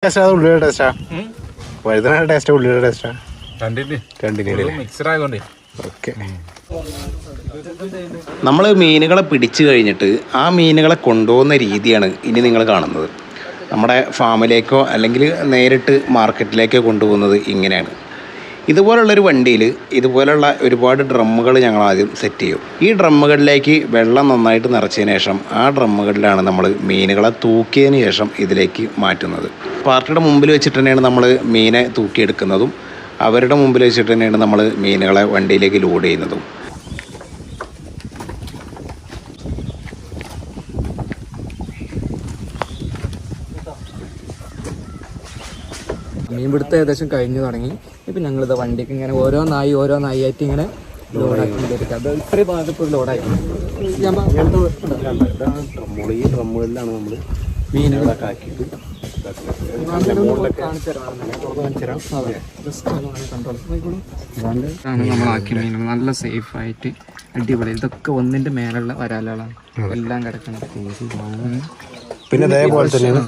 ഉള്ളിയുടെ ടേസ്റ്റാ, വഴുതന ടേസ്റ്റാ, ഉള്ളിയുടെ ടേസ്റ്റാ, മിക്സഡായതുകൊണ്ടേ. ഓക്കെ. നമ്മൾ മീനുകളെ പിടിച്ചു കഴിഞ്ഞിട്ട് ആ മീനുകളെ കൊണ്ടുപോകുന്ന രീതിയാണ് ഇനി നിങ്ങൾ കാണുന്നത്. നമ്മുടെ ഫാമിലേക്കോ അല്ലെങ്കിൽ നേരിട്ട് മാർക്കറ്റിലേക്കോ കൊണ്ടുപോകുന്നത് ഇങ്ങനെയാണ്. ഇതുപോലുള്ളൊരു വണ്ടിയിൽ ഇതുപോലുള്ള ഒരുപാട് ഡ്രമ്മുകൾ ഞങ്ങൾ ആദ്യം സെറ്റ് ചെയ്യും. ഈ ഡ്രമ്മുകളിലേക്ക് വെള്ളം നന്നായിട്ട് നിറച്ചതിന് ശേഷം ആ ഡ്രമ്മുകളിലാണ് നമ്മൾ മീനുകളെ തൂക്കിയതിന് ശേഷം ഇതിലേക്ക് മാറ്റുന്നത്. പാർട്ടിയുടെ മുമ്പിൽ വെച്ചിട്ട് തന്നെയാണ് നമ്മൾ മീനെ തൂക്കിയെടുക്കുന്നതും അവരുടെ മുമ്പിൽ വെച്ചിട്ട് തന്നെയാണ് നമ്മൾ മീനുകളെ വണ്ടിയിലേക്ക് ലോഡ് ചെയ്യുന്നതും. മീൻപിടുത്തം ഏകദേശം കഴിഞ്ഞു തുടങ്ങി. ഇപ്പം ഞങ്ങളിത് വണ്ടിക്ക് ഇങ്ങനെ ഓരോന്നായി ആയിട്ട് ഇങ്ങനെ ലോഡാക്കിക്കൊണ്ടിരിക്കുക. അത് ഇത്രയും ഭാഗത്ത് ലോഡാക്കി ഈ ഡ്രമ്മുകളിലാണ് നമ്മൾ മീനുകളൊക്കെ ആക്കിയിട്ട് നമ്മളാക്കി മീനുകൾ നല്ല സേഫായിട്ട് അടിപൊളി. ഇതൊക്കെ ഒന്നിന്റെ മേലുള്ള വരാലുകളാണ് എല്ലാം കിടക്കുന്നത്. പിന്നെ അതേപോലെ തന്നെയാണ്